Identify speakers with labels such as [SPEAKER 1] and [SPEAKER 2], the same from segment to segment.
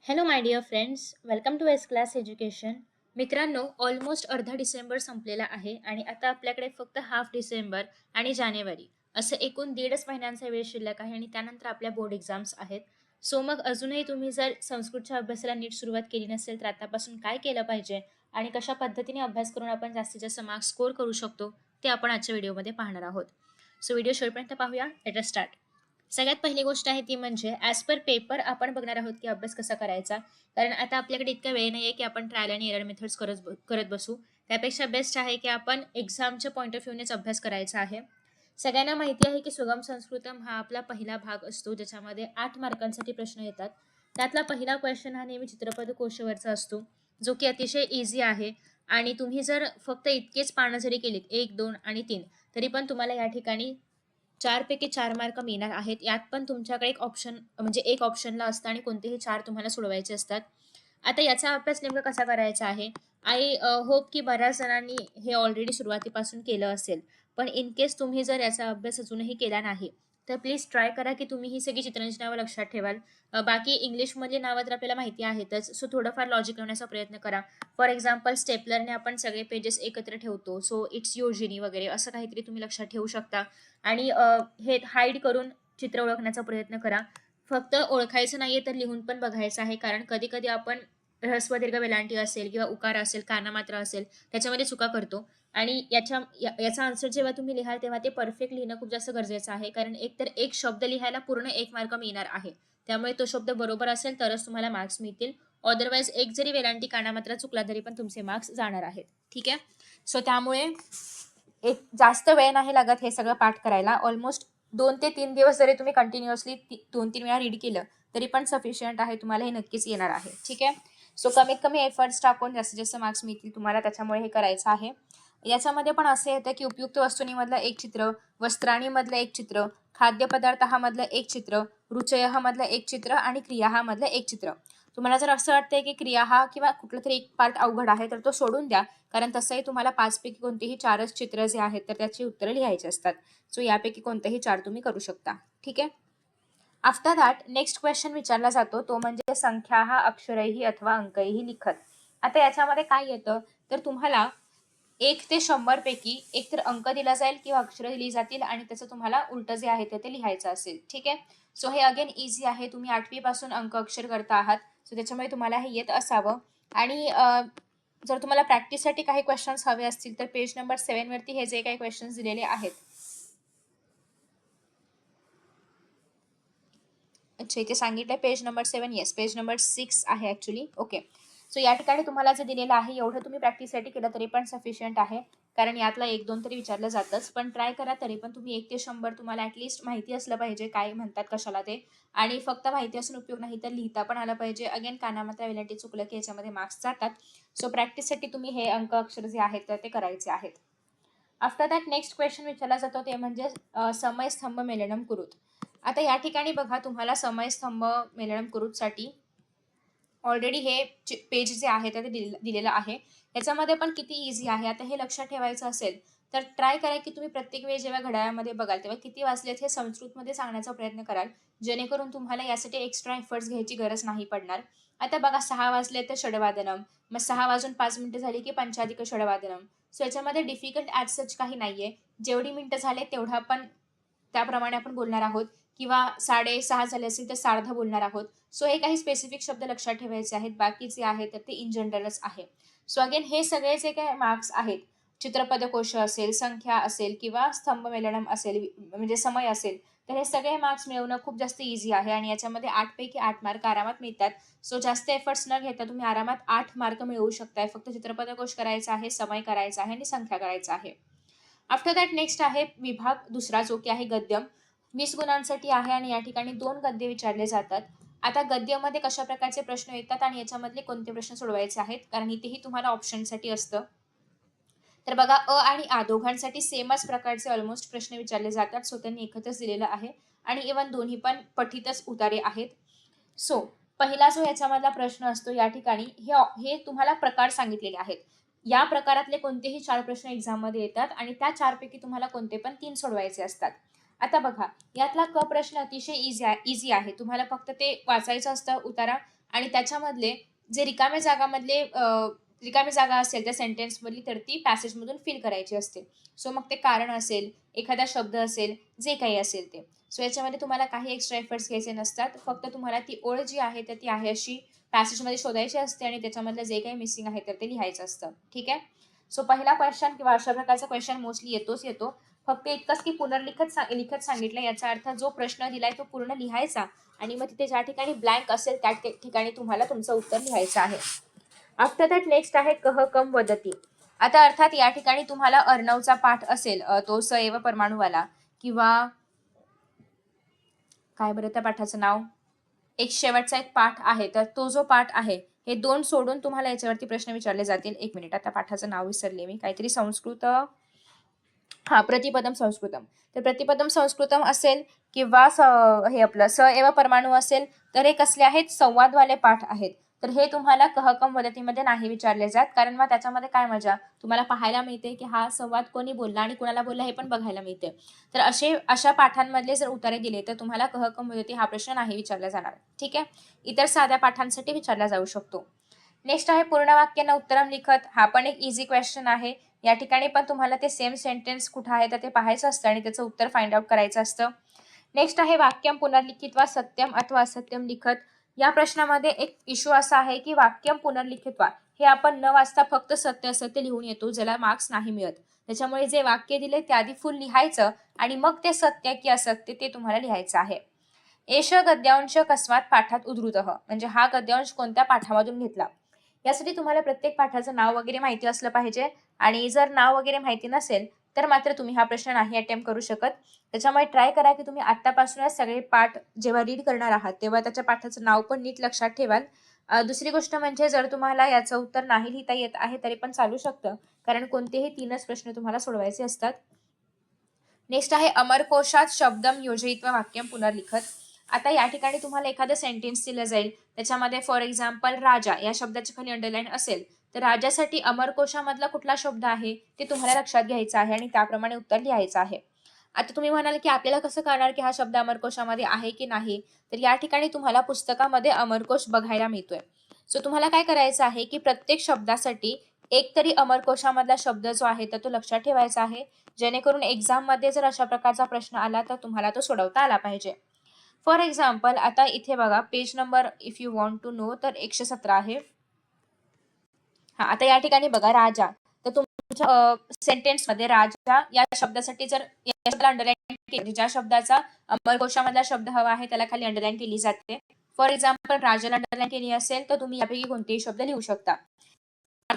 [SPEAKER 1] Hello my dear friends, welcome to S class education. मित्रांनो, almost अर्धा December संपलेला आहे आणि आता आपल्याकडे फक्त हाफ डिसेंबर आणि जानेवारी असं एकूण 1.5 महिन्यांचा वेळ शिल्लक आहे आणि त्यानंतर आपल्या बोर्ड एक्झाम्स आहेत. सो मग अजूनही तुम्ही जर संस्कृतच्या अभ्यासाला नीट सुरुवात केली नसेल तर आतापासून काय केलं पाहिजे आणि कशा पद्धतीने अभ्यास करून आपण जास्तीत जास्त मार्क्स स्कोर करू शकतो ते आपण आजच्या व्हिडिओमध्ये पाहणार आहोत. सो व्हिडिओ शेवटपर्यंत पाहूया. Let us start. सगळ्यात पहिली गोष्ट आहे ती म्हणजे ॲज पर पेपर आपण बघणार आहोत की अभ्यास कसा करायचा. कारण आता आपल्याकडे इतका वेळ नाही आहे की आपण ट्रायल आणि एरर मेथड्स करत बसू. त्यापेक्षा बेस्ट आहे की आपण एक्झामच्या पॉईंट ऑफ व्ह्यूनेच अभ्यास करायचा आहे. सगळ्यांना माहिती आहे की सुगम संस्कृतम हा आपला पहिला भाग असतो ज्याच्यामध्ये 8 मार्कांसाठी प्रश्न येतात. त्यातला पहिला क्वेश्चन हा नेहमी चित्रपद कोशावरचा असतो, जो की अतिशय इझी आहे. आणि तुम्ही जर फक्त इतकेच पानं जरी केलीत 1, 2 आणि 3 तरी पण तुम्हाला या ठिकाणी 4 पैकी 4 मार्क मिळणार आहेत. यात पण तुमच्याकडे एक ऑप्शन म्हणजे एक ऑप्शनला असतं आणि कोणतेही 4 तुम्हाला सोडवायचे असतात. आता याचा अभ्यास नेमका कसा करायचा आहे? आय होप की बऱ्याच जणांनी हे ऑलरेडी सुरुवातीपासून केलं असेल. पण इन केस तुम्ही जर याचा अभ्यास अजूनही केला नाही, तर प्लीज ट्राय करा की तुम्ही ही सगळी चित्रांची नावं लक्षात ठेवाल. बाकी इंग्लिशमधली नावं तर आपल्याला माहिती आहेतच. सो थोडंफार लॉजिक लावण्याचा प्रयत्न करा. फॉर एक्झाम्पल स्टेपलरने आपण सगळे पेजेस एकत्र ठेवतो. सो इट्स योजिनी वगैरे असं काहीतरी तुम्ही लक्षात ठेवू शकता. आणि हे हाईड करून चित्र ओळखण्याचा प्रयत्न करा. फक्त ओळखायचं नाहीये तर लिहून पण बघायचं आहे. कारण कधी-कधी आपण ऱ्हस्व, दीर्घ, वेलांटी असेल किंवा उकार असेल, कानामात्रा असेल, त्याच्यामध्ये चुका करतो. आणि याचा आन्सर जेव्हा तुम्ही लिहाल तेव्हा ते परफेक्ट लिहिणं खूप जास्त गरजेचं आहे. कारण एकतर एक शब्द लिहायला पूर्ण 1 मार्क मिळणार आहे. त्यामुळे तो शब्द बरोबर असेल तरच तुम्हाला मार्क्स मिळतील. अदरवाईज एक जरी वेलांटी, कानामात्रा चुकला तरी पण तुमचे मार्क्स जाणार आहेत. ठीक आहे? सो त्यामुळे एक जास्त वेळ नाही लागत हे सगळं पाठ करायला. ऑलमोस्ट 2 ते 3 दिवस जरी तुम्ही कंटिन्युअसली 2-3 वेळा रीड केलं, तरी पण सफिशियंट आहे. तुम्हाला हे नक्कीच येणार आहे. ठीक आहे? सो कमीत कमी एफर्ट्स टाकून जास्तीत जास्त मार्क्स मिळतील तुम्हाला. त्याच्यामुळे हे करायचं आहे. याच्यामध्ये पण असं येतं, की उपयुक्त वस्तूंमधलं एक चित्र, वस्त्राणीमधलं एक चित्र, खाद्यपदार्थामधलं एक चित्र, रुचयःमधलं एक चित्र आणि क्रियाहामधलं एक चित्र. तुम्हाला जर असं वाटतंय, की क्रिया हा किंवा कुठलातरी एक पार्ट अवघड आहे, तर तो सोडून द्या. कारण तसंही तुम्हाला 5 पैकी कोणतेही 4च चित्र जे आहेत, तर त्याची उत्तरं लिहायची असतात. सो यापैकी कोणतेही 4 तुम्ही करू शकता. ठीक आहे? आफ्टर दॅट नेक्स्ट क्वेश्चन विचारला जातो, तो म्हणजे संख्याः अक्षरैः अथवा अंकैः लिखत. आता याच्यामध्ये काय येतं, तर तुम्हाला 1 ते 100 पैकी एकतर अंक दिला जाईल किंवा अक्षरं दिली जातील आणि त्याचं तुम्हाला उलटं जे आहे ते लिहायचं असेल. ठीक आहे? सो हे अगेन ईझी आहे. तुम्ही 8वी पासून अंक अक्षर करता आहात. सो त्याच्यामुळे तुम्हाला हे येत असावं. आणि जर तुम्हाला प्रॅक्टिससाठी काही क्वेश्चन्स हवे असतील तर पेज नंबर 7 वरती हे जे काही क्वेश्चन्स दिलेले आहेत. अच्छा, इथे सांगितलंय page number 7. Yes, page number 6 आहे ॲक्चुअली. ओके. सो या ठिकाणी तुम्हाला जे दिलेलं आहे एवढं तुम्ही प्रॅक्टिससाठी केलं तरी पण सफिशियंट आहे. कारण यातला 1-2 तरी विचारलं जातंच. पण ट्राय करा तरी पण तुम्ही 1 ते 100 तुम्हाला ॲटलीस्ट माहिती असलं पाहिजे काय म्हणतात कशाला ते. आणि फक्त माहिती असून उपयोग नाही तर लिहिता पण आलं पाहिजे. अगेन कानामात्रा, वेलांटी चुकलं की याच्यामध्ये मार्क्स जातात. सो प्रॅक्टिससाठी तुम्ही हे अंक अक्षर जे आहेत तर ते करायचे आहेत. आफ्टर दॅट नेक्स्ट क्वेश्चन विचारला जातो ते म्हणजे समय स्तंभ मेलनम कुरुत. आता या ठिकाणी बघा तुम्हाला समय स्तंभ मेलनम कुरुतसाठी ऑलरेडी हे पेज जे आहे ते दिलेलं आहे. याच्यामध्ये पण किती ईझी आहे. आता हे लक्षात ठेवायचं असेल तर ट्राय करा की तुम्ही प्रत्येक वेळी जेव्हा घड्याळामध्ये बघाल तेव्हा किती वाजलेत हे संस्कृतमध्ये सांगण्याचा प्रयत्न कराल. जेणेकरून तुम्हाला यासाठी एक्स्ट्रा एफर्ट्स घ्यायची गरज नाही पडणार. आता बघा 6 वाजले तर षडवादनम, मग 6 वाजून 5 मिनिटं झाली की पंचाधिक षडवादनम. सो याच्यामध्ये डिफिकल्ट ॲज सच काही नाहीये. जेवढी मिनिटं झाले तेवढं आपण त्याप्रमाणे आपण बोलणार आहोत किंवा 6:30 झाले असेल तर सार्ध बोलणार आहोत. सो हे काही स्पेसिफिक शब्द लक्षात ठेवायचे आहेत. बाकी जे आहे तर ते इन जनरलच आहे. सो अगेन हे सगळे जे काही मार्क्स आहेत, चित्रपदकोश असेल, संख्या असेल किंवा स्तंभमेलनम असेल, म्हणजे समय असेल, तर हे सगळे मार्क्स मिळवणं खूप जास्त ईझी आहे आणि याच्यामध्ये 8 पैकी 8 मार्क आरामात मिळतात. सो जास्त एफर्ट्स न घेता तुम्ही आरामात 8 मार्क मिळवू शकताय. फक्त चित्रपदकोश करायचा आहे, समय करायचा आहे आणि संख्या करायचा आहे. आफ्टर दॅट नेक्स्ट आहे विभाग दुसरा, जो की आहे गद्यम. 20 गुणांसाठी आहे आणि या ठिकाणी 2 गद्य विचारले जातात. आता गद्यामध्ये कशा प्रकारचे प्रश्न येतात आणि याच्यामधले कोणते प्रश्न सोडवायचे आहेत, कारण इथेही तुम्हाला ऑप्शनसाठी असतं. तर बघा आणि आ दोघांसाठी सेमच प्रकारचे ऑलमोस्ट प्रश्न विचारले जातात. सो त्यांनी एकत्रच दिलेलं आहे आणि इव्हन दोन्ही पण पठितच उतारे आहेत. सो पहिला जो याच्यामधला प्रश्न असतो या ठिकाणी हे तुम्हाला प्रकार सांगितलेले आहेत. या प्रकारातले कोणतेही 4 प्रश्न एक्झाममध्ये येतात आणि त्या 4 पैकी तुम्हाला कोणते पण 3 सोडवायचे असतात. आता बघा यातला क प्रश्न अतिशय इझी आहे. तुम्हाला फक्त ते वाचायचं असतं उतारा आणि त्याच्यामधले जे रिकाम्या जागा असेल त्या सेंटेन्समधली तर ती पॅसेजमधून फिल करायची असते. सो मग ते कारण असेल, एखादा शब्द असेल, जे काही असेल ते. सो याच्यामध्ये तुम्हाला काही एक्स्ट्रा एफर्ट्स घ्यायचे नसतात. फक्त तुम्हाला ती ओळ जी आहे तर ती आहे अशी पॅसेजमध्ये शोधायची असते आणि त्याच्यामधलं जे काही मिसिंग आहे तर ते लिहायचं असतं. ठीक आहे. सो पहिला क्वेश्चन किंवा अशा प्रकारचा क्वेश्चन मोस्टली येतो. फक्त इतकंच की लिखत सांगितलं, याचा अर्थ जो प्रश्न दिलाय तो पूर्ण लिहायचा आणि मग तिथे ज्या ठिकाणी ब्लँक असेल त्या ठिकाणी तुम्हाला तुमचं उत्तर लिहायचं आहे. आफ्टर दॅट नेक्स्ट आहे कह कम वदती. आता अर्थात या ठिकाणी तुम्हाला अर्णवचा पाठ असेल, तो स एव परमाणुवाला, किंवा काय बरं त्या पाठाचं नाव, एक शेवटचा एक पाठ आहे, तर तो जो पाठ आहे हे 2 सोडून तुम्हाला याच्यावरती प्रश्न विचारले जातील. 1 मिनिट, आता पाठाचं नाव विसरले मी, काहीतरी संस्कृत, प्रतिपदम संस्कृतम. तर प्रतिपदम संस्कृतम असेल किंवा हे आपलं स एव परमाणू असेल, तर हे कसले आहेत, संवादवाले पाठ आहेत. तर हे तुम्हाला कहकम वदतीमध्ये नाही विचारले जात, कारण मग त्याच्यामध्ये काय मजा, तुम्हाला पाहायला मिळते की हा संवाद कोणी बोलला आणि कुणाला बोलला हे पण बघायला मिळते. तर अशा पाठांमधले जर उत्तरे दिले तर तुम्हाला कहकम वदती हा प्रश्न नाही विचारला जाणार. ठीक आहे. इतर साध्या पाठांसाठी विचारला जाऊ शकतो. नेक्स्ट आहे पूर्ण वाक्यानं उत्तरम लिखत. हा पण एक इझी क्वेश्चन आहे. या ठिकाणी पण तुम्हाला ते सेम सेंटेन्स कुठं आहे तर ते पाहायचं असतं आणि त्याचं उत्तर फाइंड आउट करायचं असतं. नेक्स्ट आहे वाक्यम पुनर्लिखित वा सत्यम अथवा असत्यम लिखत. या प्रश्नामध्ये एक इश्यू असा आहे की वाक्यम पुनर्लिखित वा हे आपण न वाचता फक्त सत्य असत्य लिहून येतो, ज्याला मार्क्स नाही मिळत. त्याच्यामुळे जे वाक्य दिले ते आधी फुल लिहायचं आणि मग ते सत्य की असत्य ते तुम्हाला लिहायचं आहे. एष गद्यांश कस्मात पाठात उद्धृत, म्हणजे हा गद्यांश कोणत्या पाठामधून घेतला. यासाठी तुम्हाला प्रत्येक पाठाचं नाव वगैरे माहिती असलं पाहिजे आणि जर नाव वगैरे माहिती नसेल तर मात्र तुम्ही हा प्रश्न नाही अटेम्प्ट करू शकत. त्याच्यामुळे ट्राय करा की तुम्ही आत्तापासूनच सगळे पाठ जेव्हा रीड करणार आहात तेव्हा त्याच्या पाठाचं नाव पण नीट लक्षात ठेवाल. दुसरी गोष्ट म्हणजे जर तुम्हाला याचं उत्तर नाही लिहिता येत आहे तरी पण चालू शकतं, कारण कोणतेही 3च प्रश्न तुम्हाला सोडवायचे असतात. नेक्स्ट आहे अमरकोशात शब्दम योजयित्वा वाक्यम पुनर्लिखत. आता या ठिकाणी तुम्हाला एखादं सेंटेन्स दिलं जाईल, त्याच्यामध्ये फॉर एक्झाम्पल राजा या शब्दाच्या खाली अंडरलाईन असेल, तर राजासाठी अमरकोशामधला कुठला शब्द आहे ते तुम्हाला लक्षात घ्यायचं आहे आणि त्याप्रमाणे उत्तर लिहायचं आहे. आता तुम्ही म्हणाल की आपल्याला कसं कळणार की हा शब्द अमरकोशामध्ये आहे की नाही, तर या ठिकाणी तुम्हाला पुस्तकामध्ये अमरकोश बघायला मिळतोय. सो तुम्हाला काय करायचं आहे की प्रत्येक शब्दासाठी एक तरी अमरकोशामधला शब्द जो आहे तर तो लक्षात ठेवायचा आहे, जेणेकरून एक्झाममध्ये जर अशा प्रकारचा प्रश्न आला तर तुम्हाला तो सोडवता आला पाहिजे. फॉर एक्झाम्पल आता इथे बघा page number if you want to know तर 117 आहे. आता या ठिकाणी बघा राजा, तर तुमच्या सेंटेन्समध्ये राजा या शब्दासाठी जर या शब्दाला अंडरलाईन केली, ज्या शब्दाचा अमरकोशामधला शब्द हवा आहे त्याला खाली अंडरलाईन केली जाते. फॉर एक्झाम्पल राजाला अंडरलाईन केली असेल तर तुम्ही यापैकी कोणतेही शब्द लिहू शकता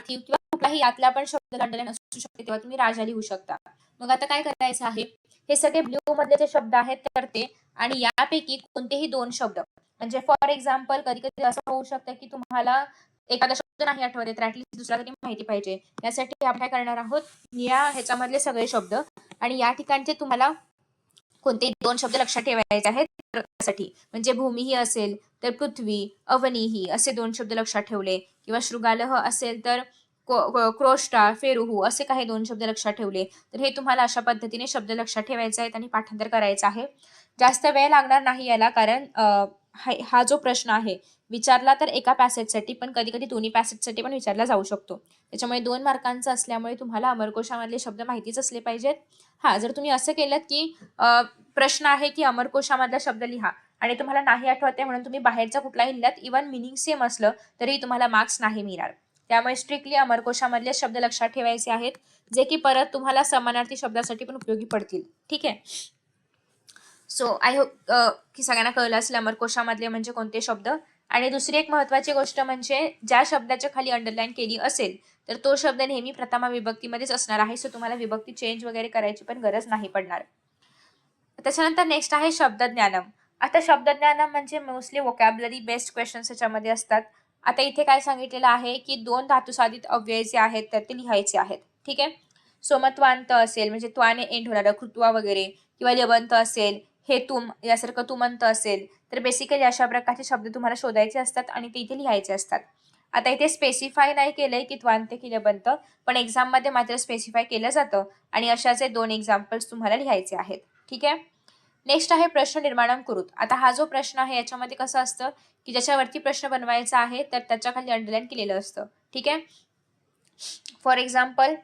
[SPEAKER 1] किंवा कुठलाही यातला पण शब्द अंडरलाईन असू शकते तेव्हा तुम्ही राजा लिहू शकता. मग आता काय करायचं आहे, हे सगळे ब्ल्यू मधले जे शब्द आहेत तर ते, आणि यापैकी कोणतेही 2 शब्द, म्हणजे फॉर एक्झाम्पल कधी कधी असं होऊ शकतं की तुम्हाला एखादा शब्द नाही आठवत तर ऍटलीस्ट दुसरा तरी माहिती पाहिजे. यासाठी आपण काय करणार आहोत, या ह्याच्यामधले सगळे शब्द आणि या ठिकाणचे तुम्हाला कोणते 2 शब्द लक्षात ठेवायचे आहेत त्यासाठी, म्हणजे भूमीही असेल तर पृथ्वी, अवनीही असे 2 शब्द लक्षात ठेवले, किंवा शृगालह असेल तर क्रोष्टा, फेरुहू असे काही 2 शब्द लक्षात ठेवले. तर हे तुम्हाला अशा पद्धतीने शब्द लक्षात ठेवायचे आहेत आणि पाठांतर करायचं आहे. जास्त वेळ लागणार नाही याला, कारण हा जो प्रश्न आहे विचारला तर एका पॅसेजसाठी, पण कधी कधी दोन्ही पॅसेजसाठी पण विचारला जाऊ शकतो. त्याच्यामुळे 2 मार्कांचा असल्यामुळे तुम्हाला अमरकोशामधले शब्द माहितीच असले पाहिजेत. जर तुम्ही असं केलं की प्रश्न आहे की अमरकोशामधला शब्द लिहा आणि तुम्हाला नाही आठवते म्हणून तुम्ही बाहेरचा कुठलाही लिहिलात, इव्हन मिनिंग सेम असलं तरी तुम्हाला मार्क्स नाही मिळणार. त्यामुळे स्ट्रिक्टली अमरकोशामधले शब्द लक्षात ठेवायचे आहेत, जे की परत तुम्हाला समानार्थी शब्दासाठी पण उपयोगी पडतील. ठीक आहे. सो आय होप की सगळ्यांना कळलं असेल अमरकोशामधले म्हणजे कोणते शब्द. आणि दुसरी एक महत्त्वाची गोष्ट म्हणजे ज्या शब्दाच्या खाली अंडरलाईन केली असेल तर तो शब्द नेहमी प्रथमा विभक्तीमध्येच असणार आहे. सो तुम्हाला विभक्ती चेंज वगैरे करायची पण गरज नाही पडणार. त्याच्यानंतर नेक्स्ट आहे शब्दज्ञानम. आता शब्दज्ञानम म्हणजे मोस्टली वोकॅब्युलरी बेस्ड क्वेश्चन्स याच्यामध्ये असतात. आता इथे काय सांगितलेलं आहे की 2 धातुसाधित अव्यय जे आहेत तर ते लिहायचे आहेत. ठीक आहे. सोमत्वांत असेल म्हणजे त्वाने एंड होणारा कृत्वा वगैरे, किंवा लेवंत असेल, हेतुम यासारखं तुमंत असेल, तर बेसिकली अशा प्रकारचे शब्द तुम्हाला शोधायचे असतात आणि ते इथे लिहायचे असतात. आता इथे स्पेसिफाय नाही केलंय की त्वांत की लेवंत, पण एक्झाम मध्ये मात्र स्पेसिफाय केलं जातं आणि अशाचे 2 एक्झाम्पल्स तुम्हाला लिहायचे आहेत. ठीक आहे. नेक्स्ट आहे प्रश्न निर्माण करूत. आता हा जो प्रश्न आहे याच्यामध्ये कसं असतं की ज्याच्यावरती प्रश्न बनवायचा आहे तर त्याच्या खाली अंडरलाईन केलेलं असतं. ठीक आहे. फॉर एक्झाम्पल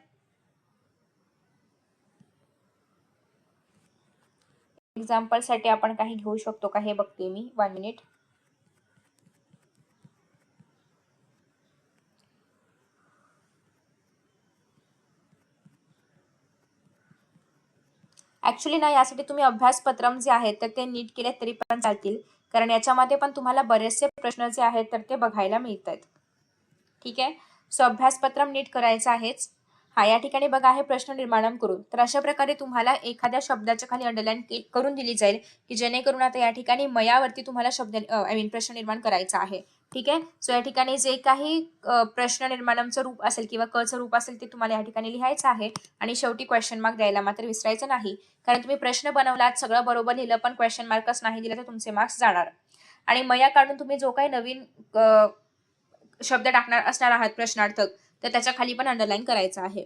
[SPEAKER 1] साठी आपण काही घेऊ शकतो का हे बघते मी. 1 मिनिट. ऍक्च्युली ना यासाठी तुम्ही अभ्यासपत्रम जे आहेत तर ते नीट केले तरी पण चालतील, कारण याच्यामध्ये पण तुम्हाला बरेचसे प्रश्न जे आहेत तर ते बघायला मिळतात. ठीक आहे. सो अभ्यासपत्रम नीट करायचं आहेच. हा या ठिकाणी बघा आहे प्रश्न निर्माण करून. तर अशा प्रकारे तुम्हाला एखाद्या शब्दाच्या खाली अंडरलाईन करून दिली जाईल की जेणेकरून आता या ठिकाणी मयावरती तुम्हाला शब्द आय मीन प्रश्न निर्माण करायचा आहे. ठीक आहे. सो या ठिकाणी जे काही प्रश्न निर्माणचं रूप असेल किंवा कचं रूप असेल ते तुम्हाला या ठिकाणी लिहायचं आहे आणि शेवटी क्वेश्चन मार्क द्यायला मात्र विसरायचं नाही, कारण तुम्ही प्रश्न बनवलात सगळं बरोबर लिहिलं पण क्वेश्चन मार्कच नाही दिला तर तुमचे मार्क्स जाणार. आणि मया काढून तुम्ही जो काही नवीन शब्द टाकणार असणार आहात प्रश्नार्थक तर त्याच्या खाली पण अंडरलाईन करायचं आहे.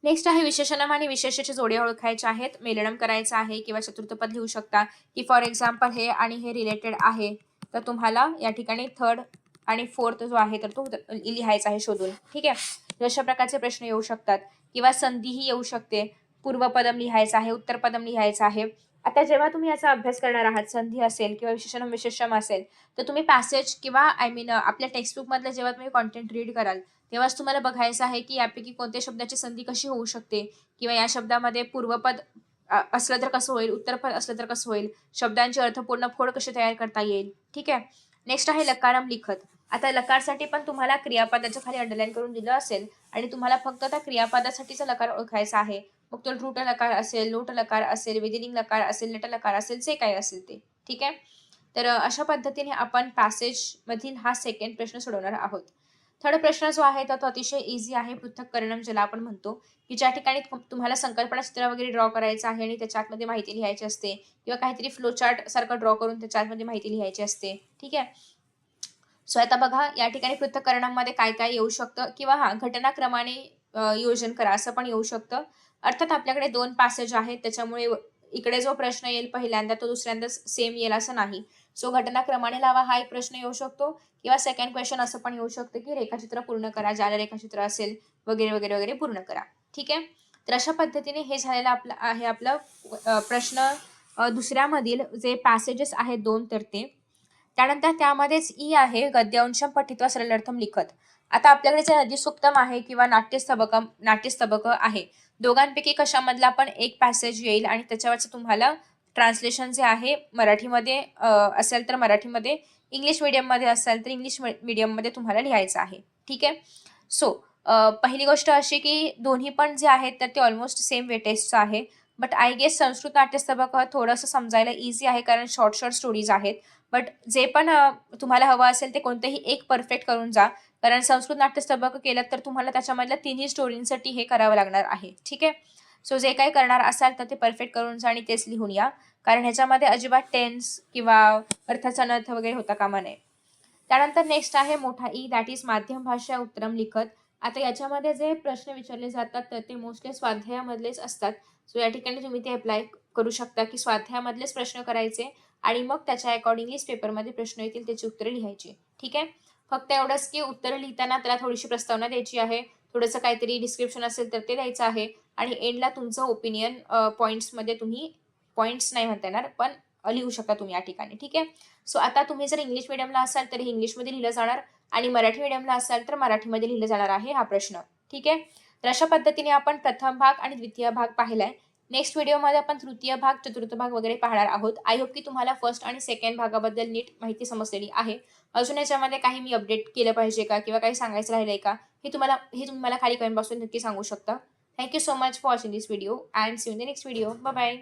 [SPEAKER 1] नेक्स्ट आहे विशेषणम आणि विशेषाच्या जोड्या ओळखायच्या आहेत. मेलनम करायचं आहे किंवा चतुर्थपद लिहू शकता की फॉर एक्झाम्पल हे आणि हे रिलेटेड आहे तर तुम्हाला या ठिकाणी थर्ड आणि फोर्थ जो आहे तर तो लिहायचा आहे शोधून. ठीक आहे. अशा प्रकारचे प्रश्न येऊ शकतात किंवा संधीही येऊ शकते. पूर्वपदम लिहायचं आहे, उत्तरपदम लिहायचं आहे. आता जेव्हा तुम्ही याचा अभ्यास करणार आहात, संधी असेल किंवा विशेषणम विशेषम असेल तर तुम्ही पॅसेज किंवा आय मीन आपल्या टेक्स्टबुक मधलं जेव्हा तुम्ही कॉन्टेंट रीड कराल तेव्हाच तुम्हाला बघायचं आहे की यापैकी कोणत्या शब्दाची संधी कशी होऊ शकते किंवा या शब्दामध्ये पूर्वपद असलं तर कसं होईल, उत्तरपद असलं तर कसं होईल, शब्दांची अर्थपूर्ण फोड कशी तयार करता येईल. ठीक आहे. नेक्स्ट आहे लकारम लिखत. आता लकारसाठी पण तुम्हाला क्रियापदाच्या खाली अंडरलाईन करून दिलं असेल आणि तुम्हाला फक्त त्या क्रियापदासाठीचा लकार ओळखायचा आहे. मग तो रूट लकार असेल, लोट लकार असेल, विधिलिंग लकार असेल, लट लकार असेल, जे काही असेल ते. ठीक आहे. तर अशा पद्धतीने आपण पॅसेज मधील हा सेकंड प्रश्न सोडवणार आहोत. थर्ड प्रश्न जो आहे तो अतिशय इझी आहे. पृथक्करणम ज्याला आपण म्हणतो की ज्या ठिकाणी तुम्हाला संकल्पना चित्र वगैरे ड्रॉ करायचं आहे आणि त्याच्या आतमध्ये माहिती लिहायची असते किंवा काहीतरी फ्लो चार्ट सारखं ड्रॉ करून त्याच्या आतमध्ये माहिती लिहायची असते. ठीक आहे. सो आता बघा या ठिकाणी पृथक्करणामध्ये काय काय येऊ शकतं किंवा हा घटनाक्रमाने योजन करा असं पण येऊ शकतं. अर्थात आपल्याकडे 2 पॅसेज आहेत त्याच्यामुळे इकडे जो प्रश्न येईल पहिल्यांदा तो दुसऱ्यांदा सेम येईल असं नाही. सो घटनाक्रमाने लावा हा एक प्रश्न येऊ शकतो किंवा सेकंड क्वेश्चन असं पण येऊ शकतं की रेखाचित्र पूर्ण करा, ज्याला रेखाचित्र असेल वगैरे वगैरे वगैरे पूर्ण करा. ठीक आहे. तर अशा पद्धतीने हे झालेलं आपलं आहे आपलं प्रश्न दुसऱ्यामधील जे पॅसेजेस आहेत 2 तर ते. त्यानंतर त्यामध्येच ई आहे गद्यांशम पठित्वा सरलार्थम लिखत. आता आपल्याकडे जे अधिसूक्तम आहे किंवा नाट्यस्तबक आहे, दोघांपैकी कशामधला पण एक पॅसेज येईल आणि त्याच्यावरचं तुम्हाला ट्रान्सलेशन जे आहे मराठीमध्ये असेल तर मराठीमध्ये, इंग्लिश मीडियममध्ये असेल तर इंग्लिश मीडियममध्ये तुम्हाला लिहायचं आहे. ठीक आहे. सो पहिली गोष्ट अशी की दोन्ही पण जे आहेत तर ते ऑलमोस्ट सेम वेटेजचं आहे. बट आय गेस संस्कृत नाट्यस्तबक थोडंसं समजायला इझी आहे कारण शॉर्ट शॉर्ट स्टोरीज आहेत. बट जे पण तुम्हाला हवं असेल ते कोणतेही एक परफेक्ट करून जा, कारण संस्कृत नाट्यस्तबक केलं तर तुम्हाला त्याच्यामधल्या तिन्ही स्टोरींसाठी हे करावं लागणार आहे. ठीक आहे. सो जे काही करणार असाल तर ते परफेक्ट करून जा आणि तेच लिहून या, कारण ह्याच्यामध्ये अजिबात टेन्स किंवा अर्थाचा अनर्थ वगैरे होता कामा नये. त्यानंतर नेक्स्ट आहे मोठा ई दॅट इज माध्यम भाषा उत्तरम लिखत. आता याच्यामध्ये जे प्रश्न विचारले जातात तर ते मोस्टली स्वाध्यायामधलेच असतात. सो या ठिकाणी तुम्ही ते अप्लाय करू शकता की स्वाध्यायामधलेच प्रश्न करायचे आणि मग त्याच्या अकॉर्डिंगलीच पेपरमध्ये प्रश्न येतील त्याची उत्तरे लिहायची. ठीक आहे. फक्त एवढंच की उत्तरं लिहिताना त्याला थोडीशी प्रस्तावना द्यायची आहे, थोडंसं काहीतरी डिस्क्रिप्शन असेल तर ते द्यायचं आहे आणि एंडला तुमचं ओपिनियन पॉईंट्समध्ये तुम्ही पॉईंट्स नाही म्हणता येणार पण लिहू शकता तुम्ही या ठिकाणी. ठीक आहे. सो आता तुम्ही जर इंग्लिश मीडियमला असाल तर इंग्लिशमध्ये लिहिलं जाणार आणि मराठी मीडियमला असाल तर मराठीमध्ये लिहिलं जाणार आहे हा प्रश्न. ठीक आहे. तर अशा पद्धतीने आपण प्रथम भाग आणि द्वितीय भाग पाहिलाय. नेक्स्ट व्हिडिओमध्ये आपण तृतीय भाग, चतुर्थ भाग वगैरे पाहणार आहोत. आय होप की तुम्हाला फर्स्ट आणि सेकंड भागाबद्दल नीट माहिती समजलेली आहे. अजून याच्यामध्ये काही मी अपडेट केलं पाहिजे का किंवा काही सांगायचं राहिलंय का हे तुम्ही मला खाली कमेंट बॉक्समध्ये नक्की सांगू शकता. Thank you so much for watching this video and see you in the next video. Bye bye.